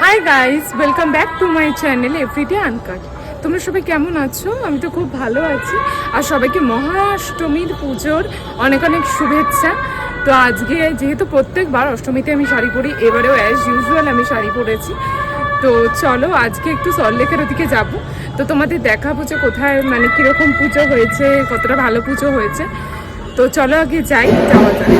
High guys, welcome back to my channel everyday uncut. তোমরা সবাই কেমন আছো? আমি তো খুব ভালো আছি। আর সবাইকে মহাষ্টমীর পুজোর অনেক অনেক শুভেচ্ছা। তো আজকে যেহেতু প্রত্যেকবার অষ্টমীতে আমি শাড়ি পরি, এবারেও অ্যাজ ইউজুয়াল আমি শাড়ি পরেছি। তো চলো আজকে একটু সল্টলেকের ওদিকে যাব। তো তোমাদের দেখাবো যে কোথায় মানে কীরকম পুজো হয়েছে, কতটা ভালো পুজো হয়েছে। তো চলো আগে যাওয়া যাক।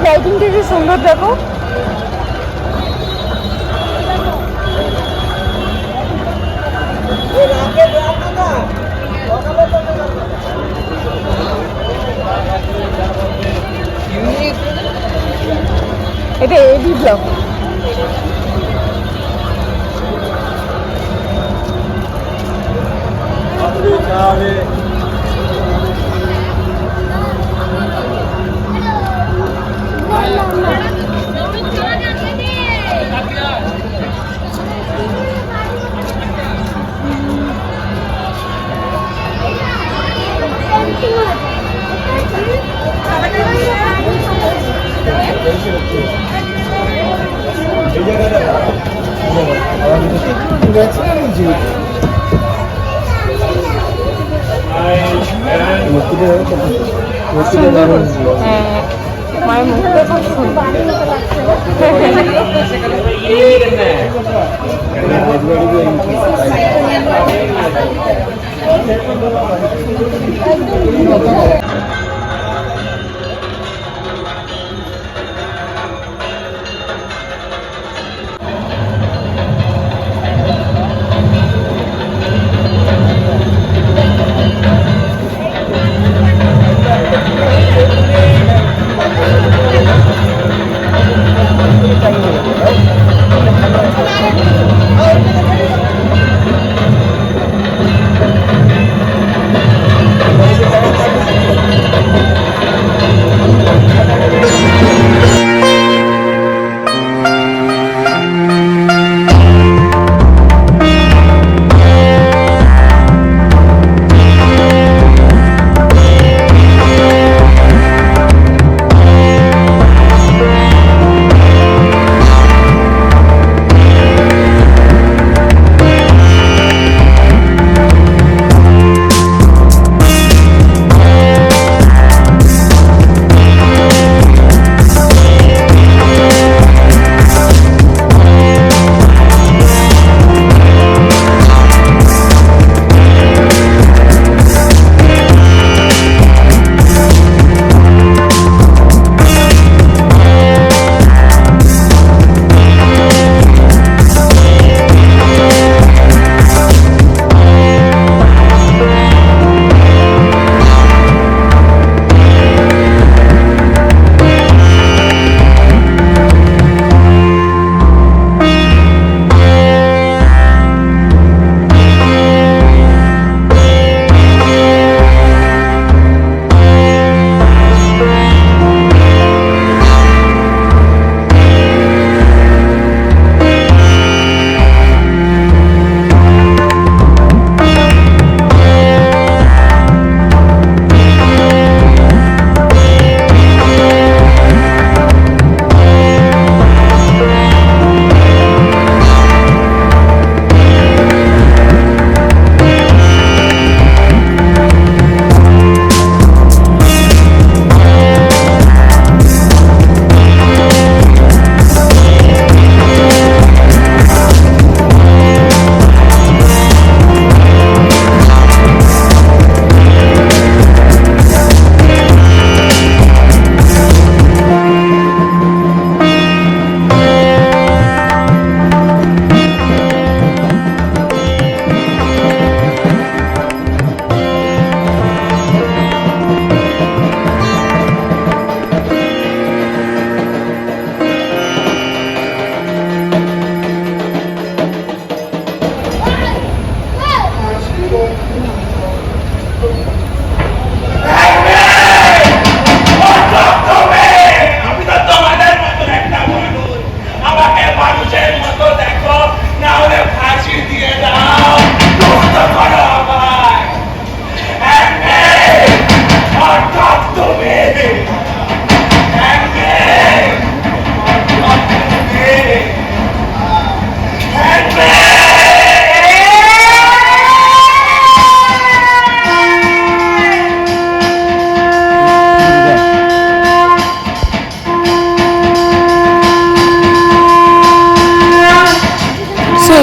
লাইটিংটা কি সুন্দর দেখো। এটা এবি ব্লক। মায়ের মুখটা খুব সুন্দর।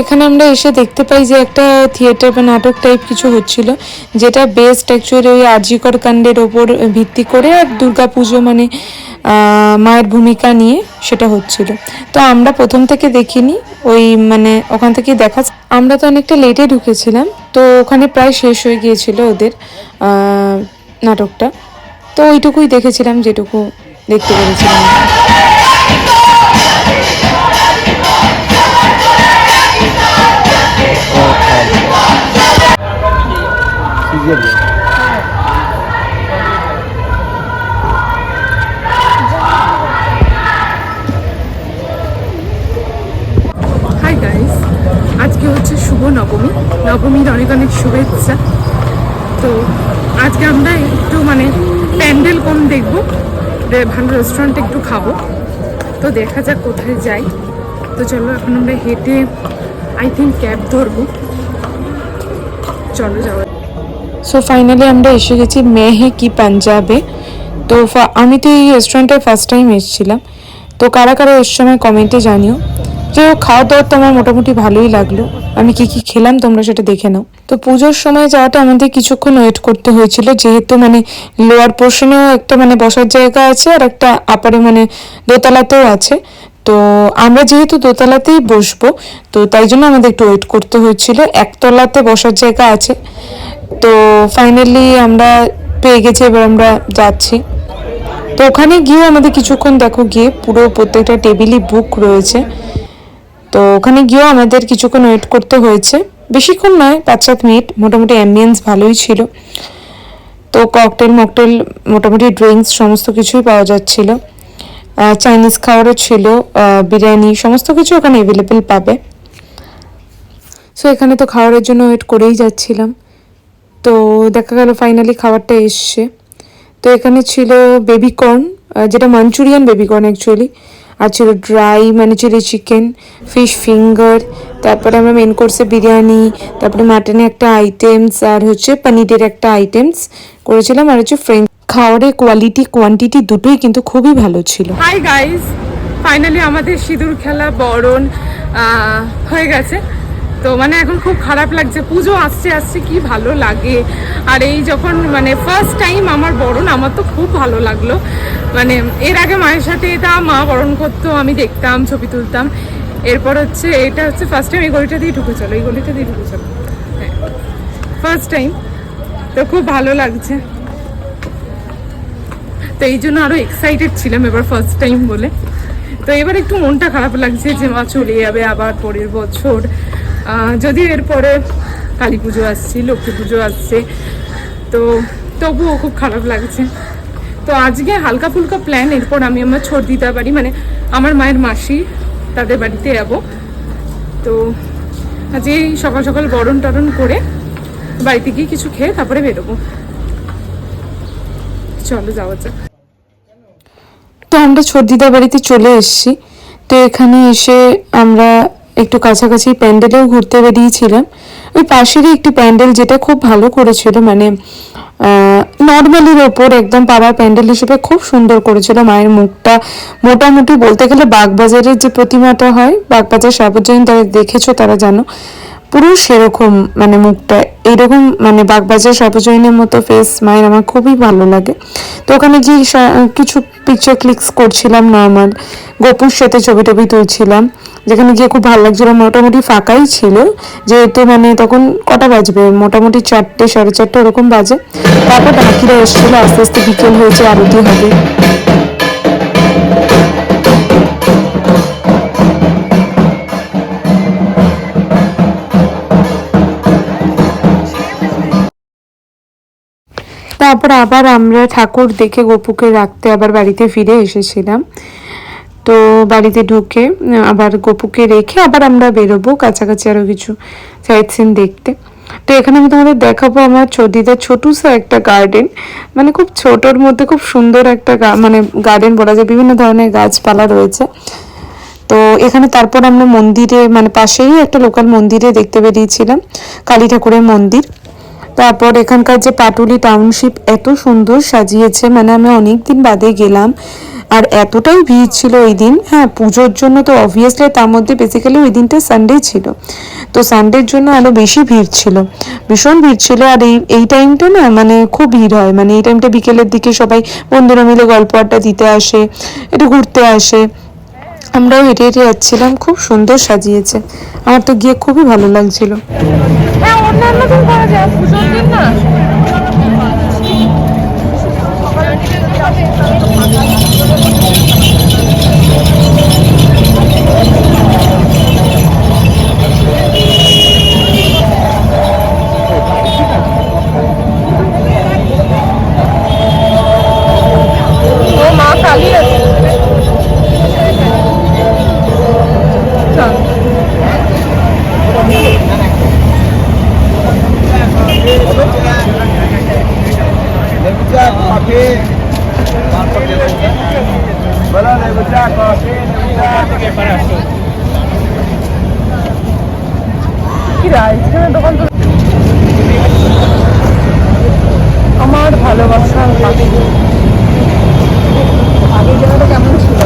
এখানে আমরা এসে দেখতে পাই যে একটা থিয়েটার বা নাটক টাইপ কিছু হচ্ছিল, যেটা বেস্ট অ্যাকচুয়ালি ওই আরজিকর কাণ্ডের ওপর ভিত্তি করে আর দুর্গাপুজো মানে মায়ের ভূমিকা নিয়ে সেটা হচ্ছিল। তো আমরা প্রথম থেকে দেখিনি, ওই মানে ওখান থেকে দেখা, আমরা তো অনেকটা লেটে ঢুকেছিলাম, তো ওখানে প্রায় শেষ হয়ে গিয়েছিল ওদের নাটকটা। তো ওইটুকুই দেখেছিলাম, যেটুকু দেখতে পেরেছিলাম। হাই গাইস, আজকে হচ্ছে শুভ নবমী। নবমীর অনেক অনেক শুভেচ্ছা। তো আজকে আমরা একটু মানে প্যান্ডেল কম দেখবো, ভালো রেস্টুরেন্টে একটু খাবো। তো দেখা যাক কোথায় যাই। তো চলো এখন আমরা হেঁটে আই থিঙ্ক ক্যাব ধরবো। চলো যাওয়া। সো ফাইনালি আমরা এসে গেছি মেহে কি পাঞ্জাবে। তো আমি তো এই রেস্টুরেন্টে ফার্স্ট টাইম এসেছিলাম। তো কারা কারা এর সময় কমেন্টে জানিও। যে খাওয়া দাওয়ার তো আমার মোটামুটি ভালোই লাগলো। আমি কি কি খেলাম তোমরা সেটা দেখে নাও। তো পুজোর সময় যাওয়াটা আমাদের কিছুক্ষণ ওয়েট করতে হয়েছিল, যেহেতু মানে লোয়ার পোর্শনেও একটা মানে বসার জায়গা আছে আর একটা আপারে মানে দোতলাতেও আছে। তো আমরা যেহেতু দোতলাতেই বসবো, তো তাই জন্য আমাদের একটু ওয়েট করতে হয়েছিল। একতলাতে বসার জায়গা আছে। তো ফাইনালি আমরা পেয়ে গেছি, এবার আমরা যাচ্ছি। তো ওখানে গিয়েও আমাদের কিছুক্ষণ দেখো গিয়ে পুরো প্রত্যেকটা টেবিলই বুক রয়েছে। তো ওখানে গিয়েও আমাদের কিছুক্ষণ ওয়েট করতে হয়েছে, বেশিক্ষণ নয়, 5-7 মিনিট। মোটামুটি অ্যাম্বিয়েন্স ভালোই ছিল। তো ককটেল মকটেল মোটামুটি ড্রিঙ্কস সমস্ত কিছুই পাওয়া যাচ্ছিল। চাইনিজ খাবারও ছিল, বিরিয়ানি সমস্ত কিছু ওখানে অ্যাভেলেবেল পাবে। সো এখানে তো খাবারের জন্য ওয়েট করেই যাচ্ছিলাম। তো দেখা গেল ফাইনালি খাবারটা এসছে। তো এখানে ছিল বেবিকর্ন, যেটা মাঞ্চুরিয়ান বেবিকর্ন অ্যাকচুয়ালি, আর ছিল ড্রাই মানে চিলি চিকেন, ফিশ ফিঙ্গার, তারপরে আমরা মেন কোর্সে বিরিয়ানি, তারপরে মাটনের একটা আইটেমস, আর হচ্ছে পনিরের একটা আইটেমস করেছিলাম, আর হচ্ছে ফ্রেঞ্চ। খাবারের কোয়ালিটি কোয়ান্টিটি দুটোই কিন্তু খুবই ভালো ছিল। হাই গাইস, ফাইনালি আমাদের সিঁদুর খেলা বরণ হয়ে গেছে। তো মানে এখন খুব খারাপ লাগছে, পুজো আসছে আসছে কি ভালো লাগে। আর এই যখন মানে ফার্স্ট টাইম আমার বরণ, আমার তো খুব ভালো লাগলো। মানে এর আগে মায়ের সাথে এটা মা বরণ করতো, আমি দেখতাম, ছবি তুলতাম। এরপর হচ্ছে এটা হচ্ছে ফার্স্ট টাইম। এই গলিটা দিয়ে ঢুকে চলো, এই গলিটা দিয়ে ঢুকে চলো, হ্যাঁ ফার্স্ট টাইম। তো খুব ভালো লাগছে। তো এই জন্য আরও এক্সাইটেড ছিলাম এবার ফার্স্ট টাইম বলে। তো এবার একটু মনটা খারাপ লাগছে যে মা চলে যাবে আবার পরের বছর। যদিও এরপরে কালী পুজো আসছে, লক্ষ্মী পুজো আসছে, তো তবুও খুব খারাপ লাগছে। তো আজকে হালকা ফুলকা প্ল্যান, এরপর আমি আমার ছর্দিদার বাড়ি মানে আমার মায়ের মাসি তাদের বাড়িতে যাবো। তো আজকে সকাল সকাল বরণ টরণ করে বাড়িতে গিয়ে কিছু খেয়ে তারপরে বেরোবো। চলো যাওয়া যাক। তো আমরা ছর্দিদার বাড়িতে চলে এসেছি। তো এখানে এসে আমরা একটু কাছাকাছি প্যান্ডেলেও ঘুরতে বেরিয়েছিলাম। ওই পাশেরই একটি প্যান্ডেল যেটা খুব ভালো করেছিল, মানে নর্মালির ওপর একদম পাড়ার প্যান্ডেল হিসেবে খুব সুন্দর করেছিল। মায়ের মুখটা মোটামুটি বলতে গেলে বাগবাজারের যে প্রতিমাটা হয়, বাগবাজার সার্বজনীন, তারা দেখেছো তারা জানো, পুরো সেরকম মানে মুখটা এইরকম, মানে বাগবাজার সার্বজনীনের মতো ফেস মায়ের। আমার খুবই ভালো লাগে। তো ওখানে গিয়ে কিছু পিকচার ক্লিকস করছিলাম, নর্মাল গোপুর সাথে ছবি টবি তুলছিলাম, যেখানে গিয়ে খুব ভালো লাগছিল। মোটামুটি ফাঁকাই ছিল, যেহেতু মানে তখন কটা বাজবে, মোটামুটি 4টে 4:30 ওরকম বাজে। তারপর ঢাকিরা এসেছিলো, আস্তে আস্তে বিকেল হয়েছে, আরতি হবে। তারপর আবার আমরা ঠাকুর দেখে গোপুকে রাখতে আবার বাড়িতে ফিরে এসেছিলাম। তো বাড়িতে ঢুকে আবার গোপুকে রেখে আবার আমরা বেরোবো কাছাকাছি আরও কিছু সাইট সিন দেখতে। তো এখানে আমি তোমাদের দেখাবো আমার দিদার ছোটুসা একটা গার্ডেন, মানে খুব ছোটোর মধ্যে খুব সুন্দর একটা মানে গার্ডেন বলা যায়, বিভিন্ন ধরনের গাছপালা রয়েছে। তো এখানে তারপর আমরা মন্দিরে মানে পাশেই একটা লোকাল মন্দিরে দেখতে বেরিয়েছিলাম, কালী ঠাকুরের মন্দির। তারপর এখানকার যে পাটুলি টাউনশিপ এত সুন্দর সাজিয়েছে, মানে আমি অনেক দিন বাদে গেলাম আর এতটাই ভিড় ছিল ওই দিন। হ্যাঁ, পুজোর জন্য তো অবভিয়াসলি, তার মধ্যে বেসিক্যালি ওই দিনটা সানডে ছিল, তো সানডের জন্য আরও বেশি ভিড় ছিল, ভীষণ ভিড় ছিল। আর এই টাইমটা না মানে খুব ভিড় হয়, মানে এই টাইমটা বিকেলের দিকে সবাই বন্ধুরা মিলে গল্প আড্ডা দিতে আসে, একটু ঘুরতে আসে। আমরাও হেঁটে হেঁটে যাচ্ছিলাম, খুব সুন্দর সাজিয়েছে, আমার তো গিয়ে খুবই ভালো লাগছিল। হ্যাঁ, অন্যান্য দিন করা যায়, পুজোর দিন না। ও মা কালী আছে। চল। কি রে, আইসক্রিমের দোকান তো আমার ভালোবাসার পাখি। আগের জায়গাটা কেমন ছিল,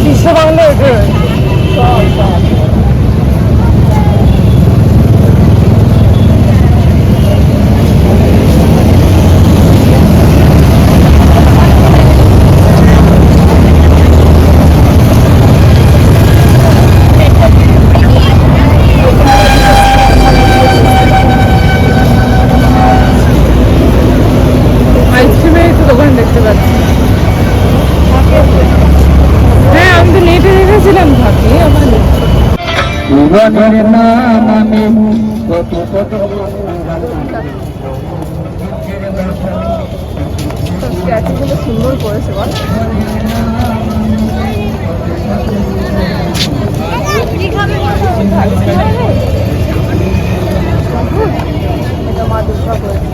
বিশ্ব বাংলা এটা আইসক্রিমের একটু দোকান দেখতে পাচ্ছি। হ্যাঁ, আমি তো নেটে দেখেছিলাম থাকি আমার সুন্দর করেছে বল। মা দুর্গা করেছে।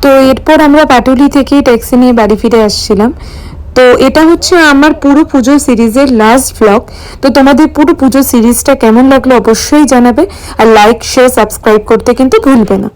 তো এরপর আমরা পাটুলি থেকেই ট্যাক্সি নিয়ে বাড়ি ফিরে আসছিলাম। তো এটা হচ্ছে আমার পুরো পুজো সিরিজের লাস্ট ভ্লগ। তো তোমাদের পুরো পুজো সিরিজটা কেমন লাগলো অবশ্যই জানাবে, আর লাইক শেয়ার সাবস্ক্রাইব করতে কিন্তু ভুলবে না।